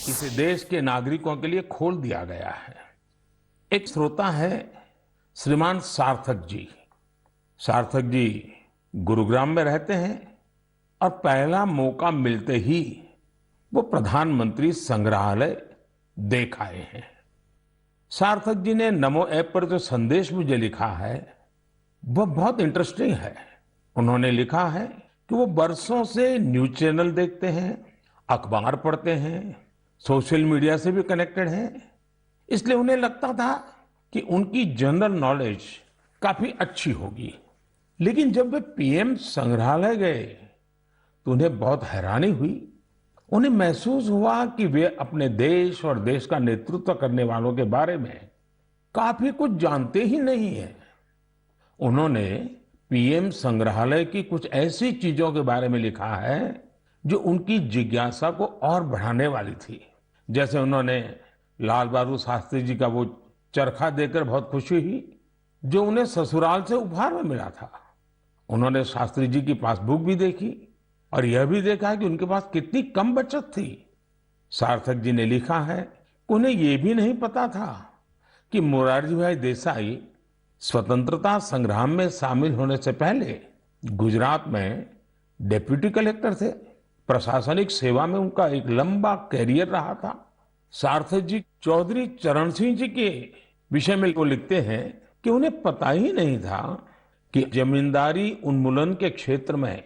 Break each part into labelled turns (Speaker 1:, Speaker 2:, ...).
Speaker 1: इसे देश के नागरिकों के लिए खोल दिया गया है। एक श्रोता है श्रीमान सार्थक जी। सार्थक जी गुरुग्राम में रहते हैं और पहला मौका मिलते ही वो प्रधानमंत्री संग्रहालय देख आए हैं। सार्थक जी ने नमो ऐप पर जो संदेश मुझे लिखा है वह बहुत इंटरेस्टिंग है। उन्होंने लिखा है कि वो बरसों से न्यूज चैनल देखते हैं, अखबार पढ़ते हैं, सोशल मीडिया से भी कनेक्टेड हैं, इसलिए उन्हें लगता था कि उनकी जनरल नॉलेज काफी अच्छी होगी। लेकिन जब वे पीएम संग्रहालय गए तो उन्हें बहुत हैरानी हुई। उन्हें महसूस हुआ कि वे अपने देश और देश का नेतृत्व करने वालों के बारे में काफी कुछ जानते ही नहीं हैं। उन्होंने पीएम संग्रहालय की कुछ ऐसी चीजों के बारे में लिखा है जो उनकी जिज्ञासा को और बढ़ाने वाली थी। जैसे उन्होंने लाल बहादुर शास्त्री जी का वो चरखा देखकर बहुत खुशी हुई जो उन्हें ससुराल से उपहार में मिला था। उन्होंने शास्त्री जी की पासबुक भी देखी और यह भी देखा कि उनके पास कितनी कम बचत थी। सार्थक जी ने लिखा है कि उन्हें यह भी नहीं पता था कि मोरारजी भाई देसाई स्वतंत्रता संग्राम में शामिल होने से पहले गुजरात में डिप्टी कलेक्टर थे। प्रशासनिक सेवा में उनका एक लंबा कैरियर रहा था। सार्थक जी चौधरी चरण सिंह जी के विषय में वो लिखते हैं कि उन्हें पता ही नहीं था कि जमींदारी उन्मूलन के क्षेत्र में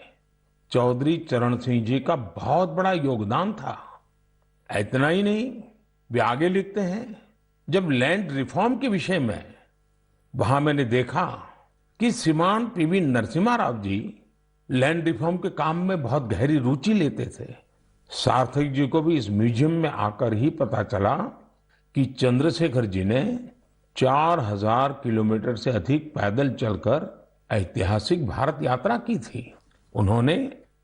Speaker 1: चौधरी चरण सिंह जी का बहुत बड़ा योगदान था। इतना ही नहीं, वे आगे लिखते हैं, जब लैंड रिफॉर्म के विषय में वहां मैंने देखा कि श्रीमान PV Narasimha Rao ji land reform के काम में बहुत गहरी रुचि लेते थे। सार्थक जी को भी इस म्यूजियम में आकर ही पता चला कि चंद्रशेखर जी ने 4000 किलोमीटर से अधिक पैदल चलकर ऐतिहासिक भारत यात्रा की थी। उन्होंने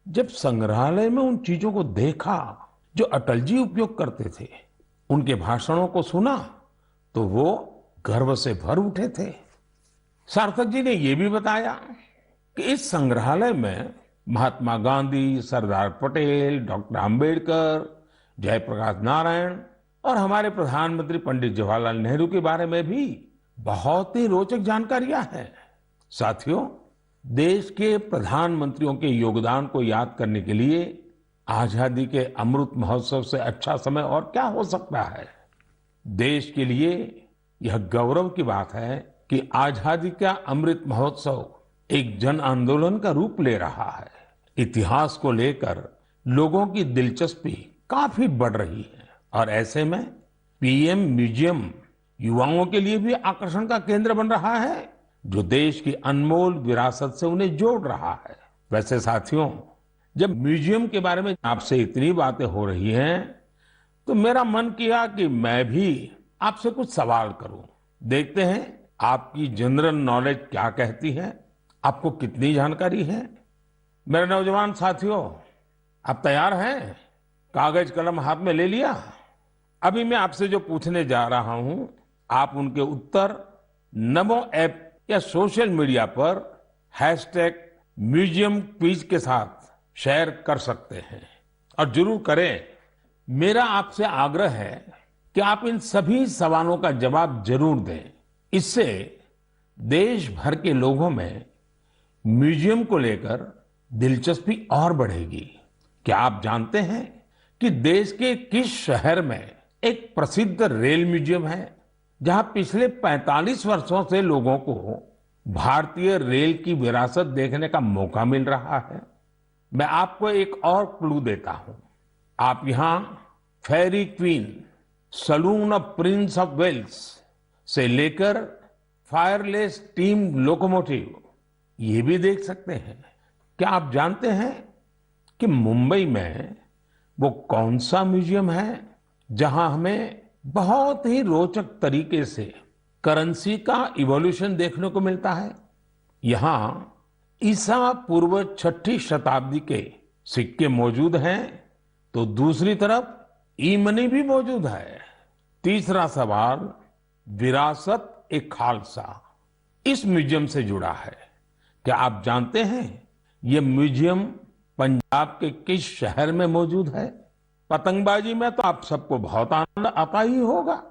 Speaker 1: जब संग्रहालय में उन चीजों को देखा जो अटल जी उपयोग करते थे, उनके भाषणों को सुना, तो वो गर्व से भर उठे थे। सार्थक जी ने यह भी बताया कि इस संग्रहालय में महात्मा गांधी, सरदार पटेल, डॉक्टर अंबेडकर, जयप्रकाश नारायण और हमारे प्रधानमंत्री पंडित जवाहरलाल नेहरू के बारे में भी बहुत ही रोचक जानकारियां हैं। साथियों, देश के प्रधानमंत्रियों के योगदान को याद करने के लिए आजादी के अमृत महोत्सव से अच्छा समय और क्या हो सकता है। देश के लिए यह गौरव की बात है कि आजादी का अमृत महोत्सव एक जन आंदोलन का रूप ले रहा है। इतिहास को लेकर लोगों की दिलचस्पी काफी बढ़ रही है और ऐसे में पीएम म्यूजियम युवाओं के लिए भी आकर्षण का केंद्र बन रहा है जो देश की अनमोल विरासत से उन्हें जोड़ रहा है। वैसे साथियों, जब म्यूजियम के बारे में आपसे इतनी बातें हो रही हैं तो मेरा मन किया कि मैं भी आपसे कुछ सवाल करूं। देखते हैं आपकी जनरल नॉलेज क्या कहती है, आपको कितनी जानकारी है। मेरे नौजवान साथियों, आप तैयार हैं? कागज कलम हाथ में ले लिया? अभी मैं आपसे जो पूछने जा रहा हूं, आप उनके उत्तर नमो ऐप या सोशल मीडिया पर #म्यूजियम क्विज के साथ शेयर कर सकते हैं और जरूर करें। मेरा आपसे आग्रह है कि आप इन सभी सवालों का जवाब जरूर दें। इससे देश भर के लोगों में म्यूजियम को लेकर दिलचस्पी और बढ़ेगी। क्या आप जानते हैं कि देश के किस शहर में एक प्रसिद्ध रेल म्यूजियम है जहां पिछले 45 वर्षों से लोगों को भारतीय रेल की विरासत देखने का मौका मिल रहा है? मैं आपको एक और क्लू देता हूं। आप यहां ferry queen, saloon of prince of Wales से लेकर फायरलेस स्टीम लोकोमोटिव ये भी देख सकते हैं। क्या आप जानते हैं कि मुंबई में वो कौन सा म्यूजियम है जहां हमें बहुत ही रोचक तरीके से करेंसी का इवोल्यूशन देखने को मिलता है? यहां ईसा पूर्व 6ठी शताब्दी के सिक्के मौजूद हैं तो दूसरी तरफ ई मनी भी मौजूद है। तीसरा सवाल, विरासत ए खालसा इस म्यूजियम से जुड़ा है। क्या आप जानते हैं ये म्यूजियम पंजाब के किस शहर में मौजूद है? पतंगबाजी में तो आप सबको बहुत आनंद आता ही होगा।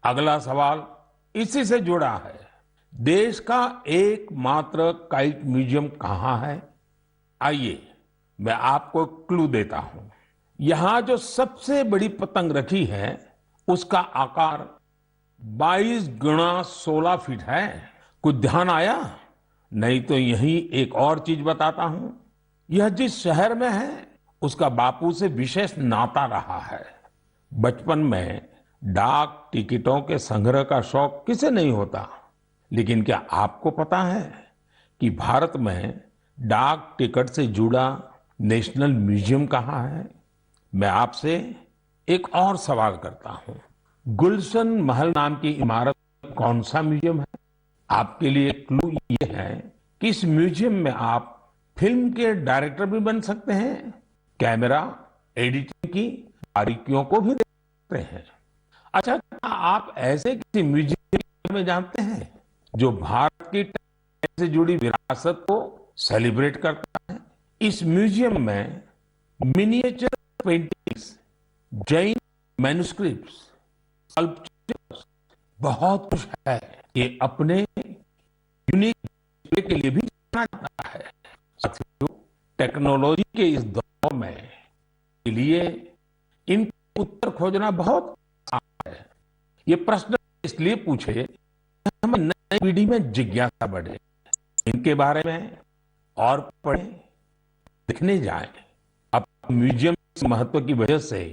Speaker 1: अगला सवाल इसी से जुड़ा है। देश का एकमात्र काइट म्यूजियम कहाँ है? आइए मैं आपको क्लू देता हूं। यहां जो सबसे बड़ी पतंग रखी है उसका आकार 22 गुणा 16 फीट है। कुछ ध्यान आया? नहीं तो यही एक और चीज बताता हूं। यह जिस शहर में है उसका बापू से विशेष नाता रहा है। बचपन में डाक टिकटों के संग्रह का शौक किसे नहीं होता, लेकिन क्या आपको पता है कि भारत में डाक टिकट से जुड़ा नेशनल म्यूजियम कहाँ है? मैं आपसे एक और सवाल करता हूं। गुलशन महल नाम की इमारत कौन सा म्यूजियम है? आपके लिए क्लू ये है कि इस म्यूजियम में आप फिल्म के डायरेक्टर भी बन सकते हैं, कैमरा एडिटिंग की बारीकियों को भी देख सकते हैं। अच्छा, क्या आप ऐसे किसी म्यूजियम के बारे में जानते हैं जो भारत की टेक्नोलॉजी से जुड़ी विरासत को सेलिब्रेट करता है? इस म्यूजियम में miniature paintings, Jain manuscripts, sculptures, बहुत कुछ है। ये अपने यूनिक डिस्प्ले के लिए भी जाना जाता है। साथियों, टेक्नोलॉजी के इस दौर में के लिए इन उत्तर खोजना बहुत आसान है। ये प्रश्न इसलिए पूछे कि हमें नई पीढ़ी में जिज्ञासा बढ़े, इनके बारे में और पढ़ें, दिखने जाएं। अब म्यूजियम के महत्व की वजह से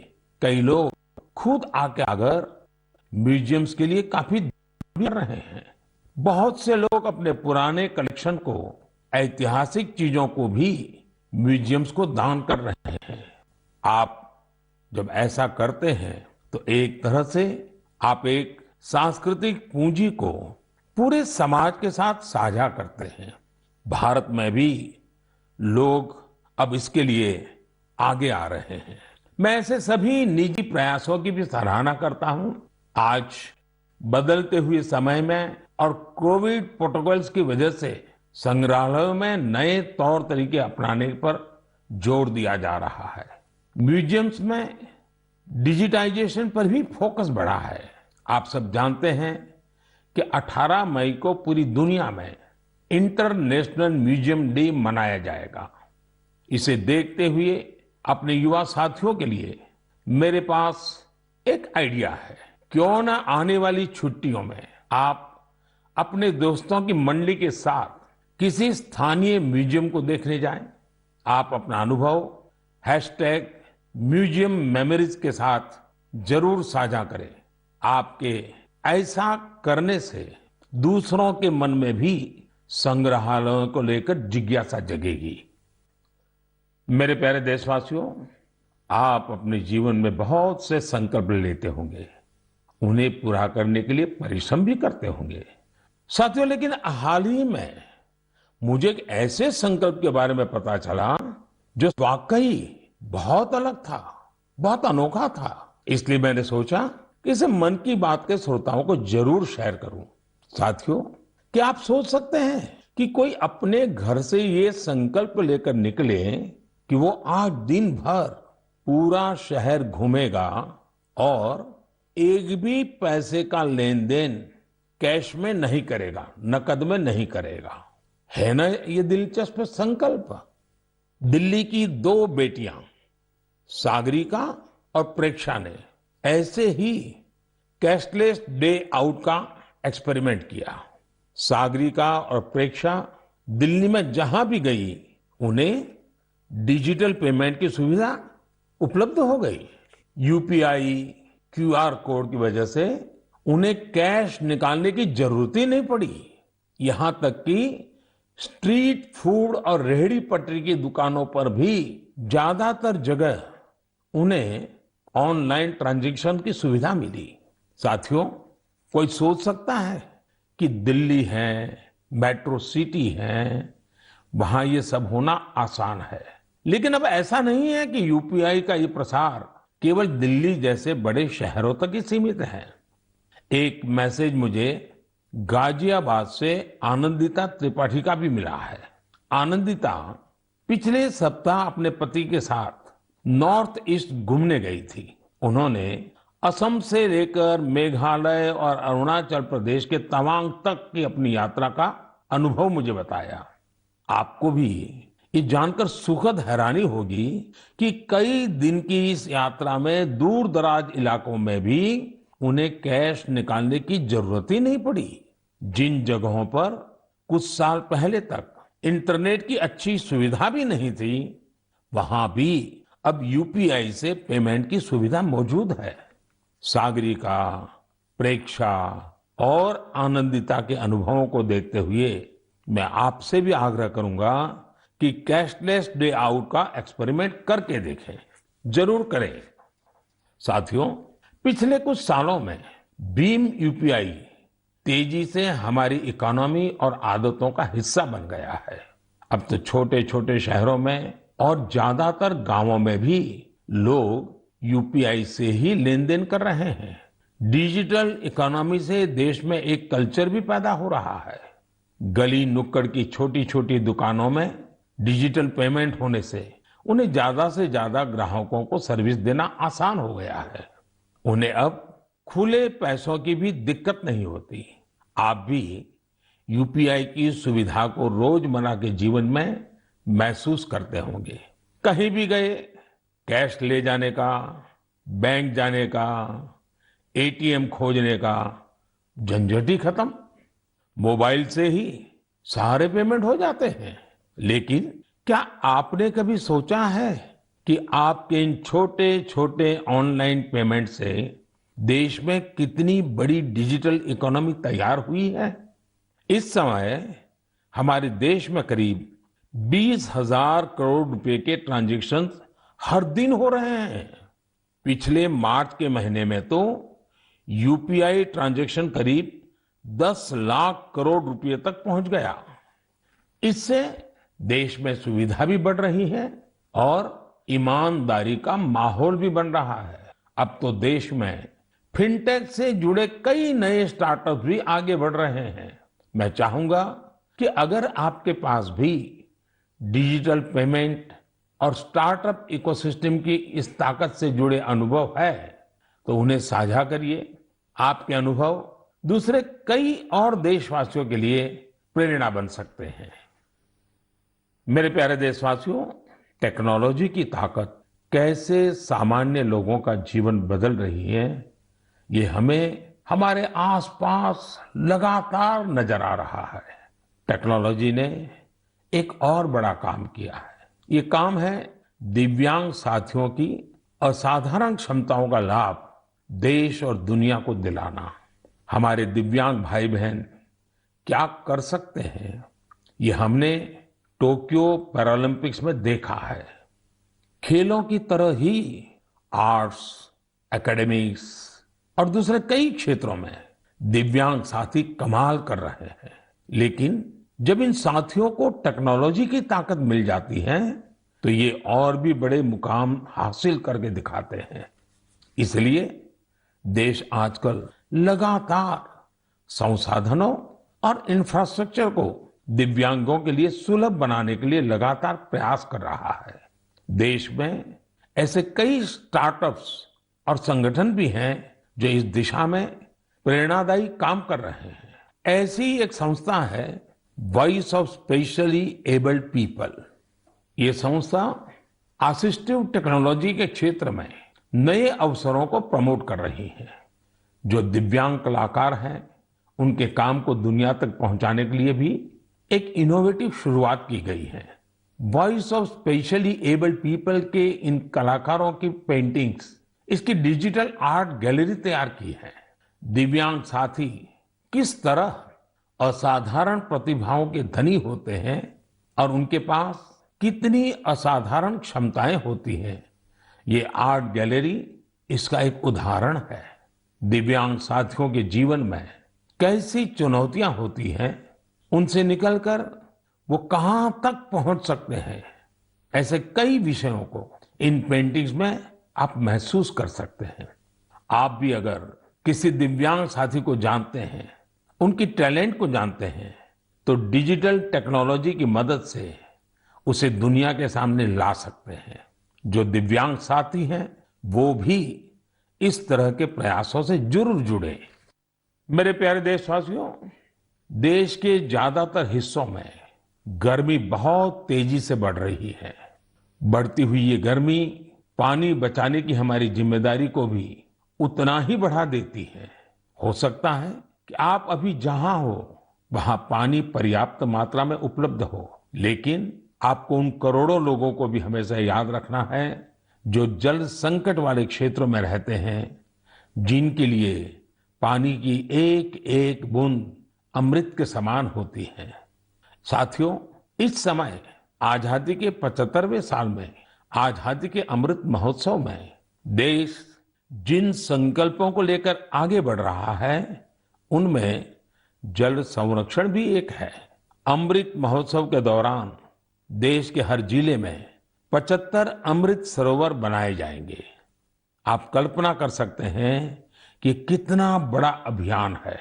Speaker 1: कई लोग खुद आके अगर म्यूजियम्स के लिए काफी दान कर रहे हैं। बहुत से लोग अपने पुराने कलेक्शन को, ऐतिहासिक चीजों को भी म्यूजियम्स को दान कर रहे हैं। आप जब ऐसा करते हैं तो एक तरह से आप एक सांस्कृतिक पूंजी को पूरे समाज के साथ साझा करते हैं। भारत में भी लोग अब इसके लिए आगे आ रहे हैं। मैं ऐसे सभी निजी प्रयासों की भी सराहना करता हूं। आज बदलते हुए समय में और कोविड प्रोटोकॉल्स की वजह से संग्रहालयों में नए तौर तरीके अपनाने पर जोर दिया जा रहा है। म्यूजियम्स में डिजिटाइजेशन पर भी फोकस बढ़ा है। आप सब जानते हैं कि 18 मई को पूरी दुनिया में इंटरनेशनल म्यूजियम डे मनाया जाएगा। इसे देखते हुए अपने युवा साथियों के लिए मेरे पास एक आइडिया है। क्यों ना आने वाली छुट्टियों में आप अपने दोस्तों की मंडली के साथ किसी स्थानीय म्यूजियम को देखने जाएं। आप अपना अनुभव #म्यूजियम मेमोरीज के साथ जरूर साझा करें। आपके ऐसा करने से दूसरों के मन में भी संग्रहालयों को लेकर जिज्ञासा जगेगी। मेरे प्यारे देशवासियों, आप अपने जीवन में बहुत से संकल्प लेते होंगे, उन्हें पूरा करने के लिए परिश्रम भी करते होंगे साथियों। लेकिन हाल ही में मुझे एक ऐसे संकल्प के बारे में पता चला जो वाकई बहुत अलग था, बहुत अनोखा था। इसलिए मैंने सोचा कि इसे मन की बात के श्रोताओं को जरूर शेयर करूं। साथियों, क्या आप सोच सकते हैं कि कोई अपने घर से ये संकल्प लेकर निकले कि वो आज दिन भर पूरा शहर घूमेगा और एक भी पैसे का लेन देन कैश में नहीं करेगा, नकद में नहीं करेगा। है ना ये दिलचस्प संकल्प? दिल्ली की 2 बेटियां सागरिका और प्रेक्षा ने ऐसे ही कैशलेस डे आउट का एक्सपेरिमेंट किया। सागरिका और प्रेक्षा दिल्ली में जहां भी गई उन्हें डिजिटल पेमेंट की सुविधा उपलब्ध हो गई। यूपीआई QR कोड की वजह से उन्हें कैश निकालने की जरूरत ही नहीं पड़ी। यहां तक कि स्ट्रीट फूड और रेहड़ी पटरी की दुकानों पर भी ज्यादातर जगह उन्हें ऑनलाइन ट्रांजैक्शन की सुविधा मिली। साथियों, कोई सोच सकता है कि दिल्ली है, मेट्रो सिटी है, वहां ये सब होना आसान है। लेकिन अब ऐसा नहीं है कि यूपीआई का ये प्रसार केवल दिल्ली जैसे बड़े शहरों तक ही सीमित है। एक मैसेज मुझे गाजियाबाद से आनंदिता त्रिपाठी का भी मिला है। आनंदिता पिछले सप्ताह अपने पति के साथ नॉर्थ ईस्ट घूमने गई थी। उन्होंने असम से लेकर मेघालय और अरुणाचल प्रदेश के तवांग तक की अपनी यात्रा का अनुभव मुझे बताया। आपको भी ये जानकर सुखद हैरानी होगी कि कई दिन की इस यात्रा में दूर दराज इलाकों में भी उन्हें कैश निकालने की जरूरत ही नहीं पड़ी। जिन जगहों पर कुछ साल पहले तक इंटरनेट की अच्छी सुविधा भी नहीं थी, वहां भी अब यूपीआई से पेमेंट की सुविधा मौजूद है। सागरिका, प्रेक्षा और आनंदिता के अनुभवों को देखते हुए मैं आपसे भी आग्रह करूंगा कि कैशलेस डे आउट का एक्सपेरिमेंट करके देखें। जरूर करें। साथियों, पिछले कुछ सालों में भीम यूपीआई तेजी से हमारी इकोनॉमी और आदतों का हिस्सा बन गया है। अब तो छोटे छोटे शहरों में और ज्यादातर गांवों में भी लोग यूपीआई से ही लेन देन कर रहे हैं। डिजिटल इकोनॉमी से देश में एक कल्चर भी पैदा हो रहा है। गली नुक्कड़ की छोटी छोटी दुकानों में डिजिटल पेमेंट होने से उन्हें ज्यादा से ज्यादा ग्राहकों को सर्विस देना आसान हो गया है। उन्हें अब खुले पैसों की भी दिक्कत नहीं होती। आप भी यूपीआई की सुविधा को रोजमर्रा के जीवन में महसूस करते होंगे। कहीं भी गए, कैश ले जाने का, बैंक जाने का, एटीएम खोजने का झंझट ही खत्म। मोबाइल से ही सारे पेमेंट हो जाते हैं। लेकिन क्या आपने कभी सोचा है कि आपके इन छोटे छोटे ऑनलाइन पेमेंट से देश में कितनी बड़ी डिजिटल इकोनॉमी तैयार हुई है? इस समय हमारे देश में करीब 20,000 करोड़ रुपए के ट्रांजैक्शन हर दिन हो रहे हैं। पिछले मार्च के महीने में तो यूपीआई ट्रांजैक्शन करीब 10 लाख करोड़ रुपए तक पहुंच गया। इससे देश में सुविधा भी बढ़ रही है और ईमानदारी का माहौल भी बन रहा है। अब तो देश में फिनटेक से जुड़े कई नए स्टार्टअप भी आगे बढ़ रहे हैं। मैं चाहूंगा कि अगर आपके पास भी डिजिटल पेमेंट और स्टार्टअप इकोसिस्टम की इस ताकत से जुड़े अनुभव है तो उन्हें साझा करिए। आपके अनुभव दूसरे कई और देशवासियों के लिए प्रेरणा बन सकते हैं। मेरे प्यारे देशवासियों, टेक्नोलॉजी की ताकत कैसे सामान्य लोगों का जीवन बदल रही है, ये हमें हमारे आसपास लगातार नजर आ रहा है। टेक्नोलॉजी ने एक और बड़ा काम किया है। ये काम है दिव्यांग साथियों की असाधारण क्षमताओं का लाभ देश और दुनिया को दिलाना। हमारे दिव्यांग भाई बहन क्या कर सकते हैं, ये हमने टोक्यो पैरालंपिक्स में देखा है। खेलों की तरह ही आर्ट्स, एकेडमिक्स और दूसरे कई क्षेत्रों में दिव्यांग साथी कमाल कर रहे हैं। लेकिन जब इन साथियों को टेक्नोलॉजी की ताकत मिल जाती है तो ये और भी बड़े मुकाम हासिल करके दिखाते हैं। इसलिए देश आजकल लगातार संसाधनों और इंफ्रास्ट्रक्चर को दिव्यांगों के लिए सुलभ बनाने के लिए लगातार प्रयास कर रहा है। देश में ऐसे कई स्टार्टअप्स और संगठन भी हैं जो इस दिशा में प्रेरणादायी काम कर रहे हैं। ऐसी एक संस्था है voice of specially abled people. ये संस्था असिस्टिव टेक्नोलॉजी के क्षेत्र में नए अवसरों को प्रमोट कर रही है। जो दिव्यांग कलाकार हैं, उनके काम को दुनिया तक पहुंचाने के लिए भी एक इनोवेटिव शुरुआत की गई है। Voice of specially abled people के इन कलाकारों की पेंटिंग्स, इसकी डिजिटल आर्ट गैलरी तैयार की है। दिव्यांग साथी किस तरह असाधारण प्रतिभाओं के धनी होते हैं और उनके पास कितनी असाधारण क्षमताएं होती हैं, ये आर्ट गैलरी इसका एक उदाहरण है। दिव्यांग साथियों के जीवन में कैसी चुनौतियां होती हैं, उनसे निकलकर वो कहां तक पहुंच सकते हैं, ऐसे कई विषयों को इन पेंटिंग्स में आप महसूस कर सकते हैं। आप भी अगर किसी दिव्यांग साथी को जानते हैं, उनकी टैलेंट को जानते हैं, तो डिजिटल टेक्नोलॉजी की मदद से उसे दुनिया के सामने ला सकते हैं। जो दिव्यांग साथी हैं वो भी इस तरह के प्रयासों से जरूर जुड़े। मेरे प्यारे देशवासियों, देश के ज्यादातर हिस्सों में गर्मी बहुत तेजी से बढ़ रही है। बढ़ती हुई ये गर्मी पानी बचाने की हमारी जिम्मेदारी को भी उतना ही बढ़ा देती है। हो सकता है कि आप अभी जहां हो वहां पानी पर्याप्त मात्रा में उपलब्ध हो, लेकिन आपको उन करोड़ों लोगों को भी हमेशा याद रखना है जो जल संकट वाले क्षेत्रों में रहते हैं, जिनके लिए पानी की एक एक बूंद अमृत के समान होती है। साथियों, इस समय आजादी के 75वें साल में आजादी के अमृत महोत्सव में देश जिन संकल्पों को लेकर आगे बढ़ रहा है उनमें जल संरक्षण भी एक है। अमृत महोत्सव के दौरान देश के हर जिले में 75 अमृत सरोवर बनाए जाएंगे। आप कल्पना कर सकते हैं कि कितना बड़ा अभियान है।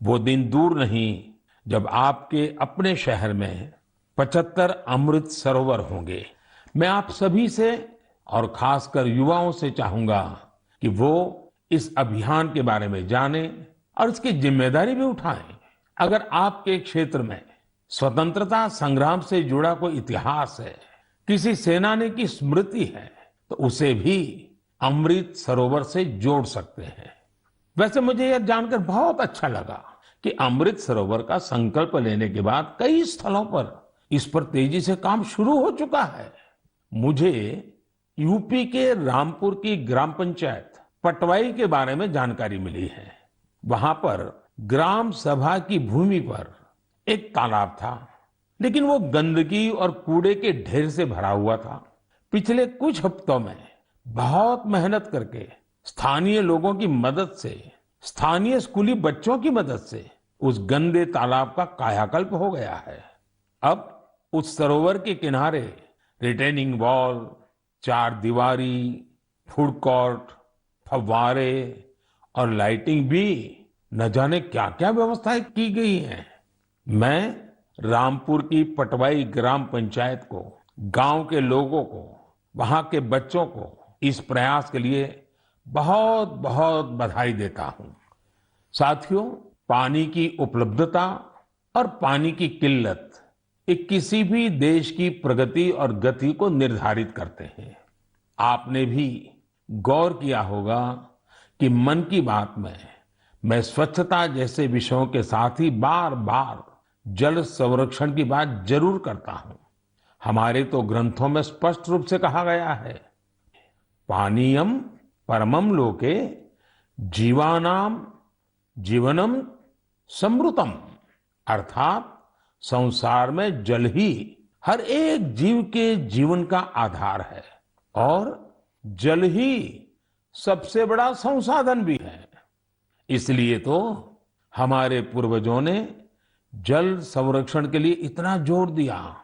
Speaker 1: वो दिन दूर नहीं जब आपके अपने शहर में 75 अमृत सरोवर होंगे। मैं आप सभी से और खासकर युवाओं से चाहूंगा कि वो इस अभियान के बारे में जानें और इसकी जिम्मेदारी भी उठाएं। अगर आपके क्षेत्र में स्वतंत्रता संग्राम से जुड़ा कोई इतिहास है, किसी सेनानी की स्मृति है, तो उसे भी अमृत सरोवर से जोड़ सकते हैं। वैसे मुझे यह जानकर बहुत अच्छा लगा कि अमृत सरोवर का संकल्प लेने के बाद कई स्थलों पर इस पर तेजी से काम शुरू हो चुका है। मुझे यूपी के रामपुर की ग्राम पंचायत पटवाई के बारे में जानकारी मिली है। वहां पर ग्राम सभा की भूमि पर एक तालाब था, लेकिन वो गंदगी और कूड़े के ढेर से भरा हुआ था। पिछले कुछ हफ्तों में बहुत मेहनत करके स्थानीय लोगों की मदद से, स्थानीय स्कूली बच्चों की मदद से उस गंदे तालाब का कायाकल्प हो गया है। अब उस सरोवर के किनारे रिटेनिंग वॉल, चार दीवारी, फूड कोर्ट, फव्वारे और लाइटिंग भी न जाने क्या क्या व्यवस्थाएं की गई हैं। मैं रामपुर की पटवाई ग्राम पंचायत को, गांव के लोगों को, वहां के बच्चों को इस प्रयास के लिए बहुत बहुत बधाई देता हूं। साथियों, पानी की उपलब्धता और पानी की किल्लत ये किसी भी देश की प्रगति और गति को निर्धारित करते हैं। आपने भी गौर किया होगा कि मन की बात में मैं स्वच्छता जैसे विषयों के साथ ही बार बार जल संरक्षण की बात जरूर करता हूं। हमारे तो ग्रंथों में स्पष्ट रूप से कहा गया है, पानीयम परमम लोके जीवानाम जीवनम समृतम, अर्थात संसार में जल ही हर एक जीव के जीवन का आधार है और जल ही सबसे बड़ा संसाधन भी है। इसलिए तो हमारे पूर्वजों ने जल संरक्षण के लिए इतना जोर दिया।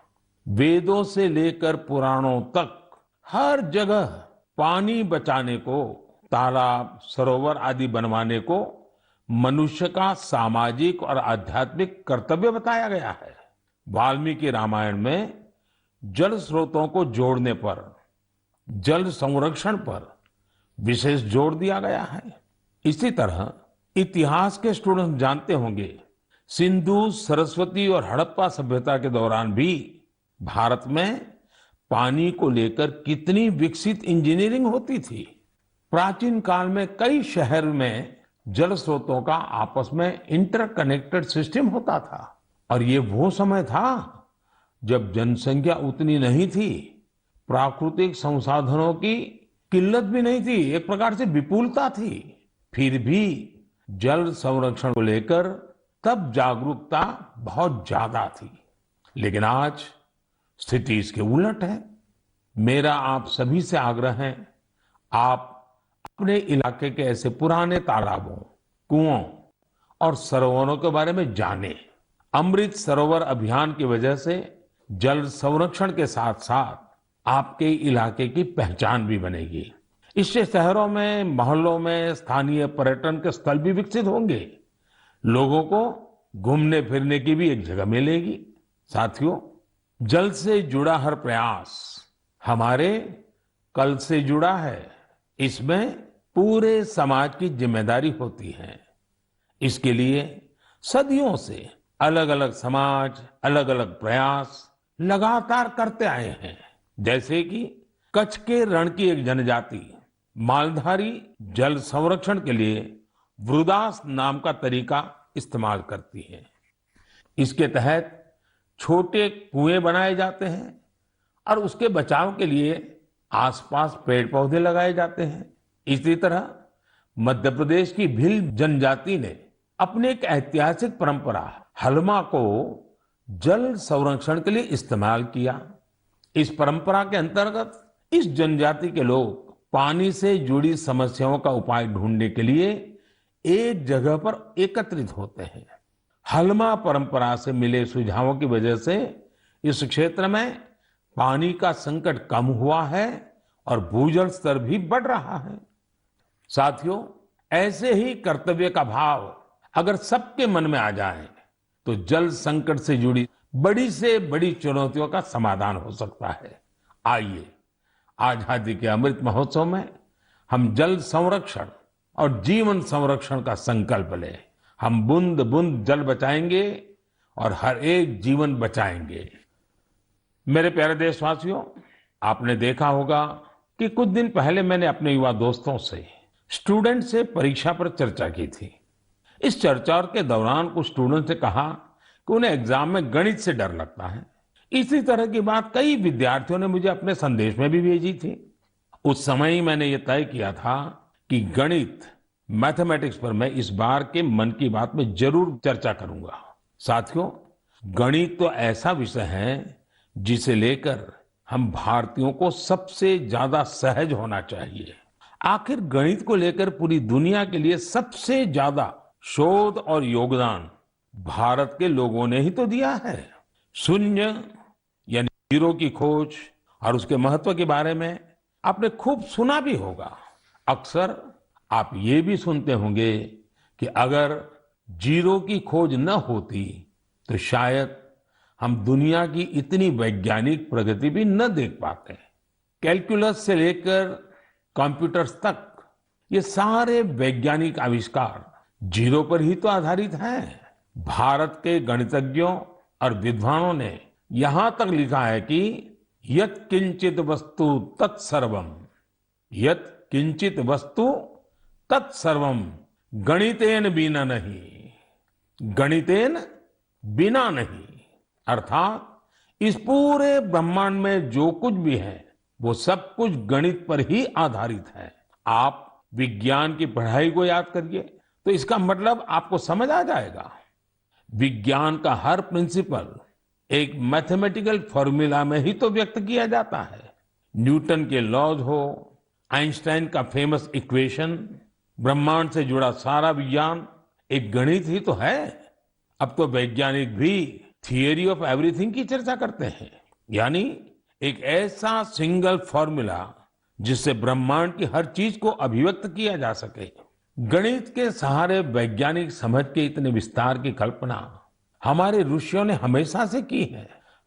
Speaker 1: वेदों से लेकर पुराणों तक हर जगह पानी बचाने को, तालाब, सरोवर आदि बनवाने को मनुष्य का सामाजिक और आध्यात्मिक कर्तव्य बताया गया है। वाल्मीकि रामायण में जल स्रोतों को जोड़ने पर, जल संरक्षण पर विशेष जोर दिया गया है। इसी तरह इतिहास के स्टूडेंट जानते होंगे, सिंधु, सरस्वती और हड़प्पा सभ्यता के दौरान भी भारत में पानी को लेकर कितनी विकसित इंजीनियरिंग होती थी। प्राचीन काल में कई शहर में जल स्रोतों का आपस में इंटरकनेक्टेड सिस्टम होता था और ये वो समय था जब जनसंख्या उतनी नहीं थी, प्राकृतिक संसाधनों की किल्लत भी नहीं थी, एक प्रकार से विपुलता थी। फिर भी जल संरक्षण को लेकर तब जागरूकता बहुत ज्यादा थी, लेकिन आज स्थिति इसके उलट है। मेरा आप सभी से आग्रह है, आप अपने इलाके के ऐसे पुराने तालाबों, कुओं और सरोवरों के बारे में जानें। अमृत सरोवर अभियान की वजह से जल संरक्षण के साथ साथ आपके इलाके की पहचान भी बनेगी। इससे शहरों में, मोहल्लों में स्थानीय पर्यटन के स्थल भी विकसित होंगे। लोगों को घूमने फिरने की भी एक जगह मिलेगी। साथियों, जल से जुड़ा हर प्रयास हमारे कल से जुड़ा है, इसमें पूरे समाज की जिम्मेदारी होती है। इसके लिए सदियों से अलग अलग समाज, अलग अलग प्रयास लगातार करते आए हैं। जैसे कि कच्छ के रण की एक जनजाति मालधारी जल संरक्षण के लिए वृदास नाम का तरीका इस्तेमाल करती है। इसके तहत छोटे कुएं बनाए जाते हैं और उसके बचाव के लिए आसपास पेड़ पौधे लगाए जाते हैं। इसी तरह मध्य प्रदेश की भील जनजाति ने अपनी एक ऐतिहासिक परंपरा हलमा को जल संरक्षण के लिए इस्तेमाल किया। इस परंपरा के अंतर्गत इस जनजाति के लोग पानी से जुड़ी समस्याओं का उपाय ढूंढने के लिए एक जगह पर एकत्रित होते हैं। हलमा परंपरा से मिले सुझावों की वजह से इस क्षेत्र में पानी का संकट कम हुआ है और भूजल स्तर भी बढ़ रहा है। साथियों, ऐसे ही कर्तव्य का भाव अगर सबके मन में आ जाए तो जल संकट से जुड़ी बड़ी से बड़ी चुनौतियों का समाधान हो सकता है। आइए आजादी के अमृत महोत्सव में हम जल संरक्षण और जीवन संरक्षण का संकल्प लें। हम बूंद बूंद जल बचाएंगे और हर एक जीवन बचाएंगे। मेरे प्यारे देशवासियों, आपने देखा होगा कि कुछ दिन पहले मैंने अपने युवा दोस्तों से, स्टूडेंट से परीक्षा पर चर्चा की थी। इस चर्चा के दौरान कुछ स्टूडेंट से कहा कि उन्हें एग्जाम में गणित से डर लगता है। इसी तरह की बात कई विद्यार्थियों ने मुझे अपने संदेश में भी भेजी थी। उस समय ही मैंने ये तय किया था कि गणित, मैथमेटिक्स पर मैं इस बार के मन की बात में जरूर चर्चा करूंगा। साथियों, गणित तो ऐसा विषय है जिसे लेकर हम भारतीयों को सबसे ज्यादा सहज होना चाहिए। आखिर गणित को लेकर पूरी दुनिया के लिए सबसे ज्यादा शोध और योगदान भारत के लोगों ने ही तो दिया है। शून्य यानी जीरो की खोज और उसके महत्व के बारे में आपने खूब सुना भी होगा। अक्सर आप ये भी सुनते होंगे कि अगर जीरो की खोज न होती तो शायद हम दुनिया की इतनी वैज्ञानिक प्रगति भी न देख पाते। कैलकुलस से लेकर कंप्यूटर्स तक ये सारे वैज्ञानिक आविष्कार जीरो पर ही तो आधारित हैं। भारत के गणितज्ञों और विद्वानों ने यहां तक लिखा है कि यत् किंचित वस्तु तत्सर्वम, यत् किंचित वस्तु तत्सर्वम गणितेन बिना नहीं, गणितेन बिना नहीं। अर्थात इस पूरे ब्रह्मांड में जो कुछ भी है वो सब कुछ गणित पर ही आधारित है। आप विज्ञान की पढ़ाई को याद करिए तो इसका मतलब आपको समझ आ जाएगा। विज्ञान का हर प्रिंसिपल एक मैथमेटिकल फॉर्मूला में ही तो व्यक्त किया जाता है। न्यूटन के लॉज हो, आइंस्टाइन का फेमस इक्वेशन, ब्रह्मांड से जुड़ा सारा विज्ञान एक गणित ही तो है। अब तो वैज्ञानिक भी थियरी ऑफ एवरीथिंग की चर्चा करते हैं, यानी एक ऐसा सिंगल फॉर्मूला जिससे ब्रह्मांड की हर चीज को अभिव्यक्त किया जा सके। गणित के सहारे वैज्ञानिक समझ के इतने विस्तार की कल्पना हमारे ऋषियों ने हमेशा से की है।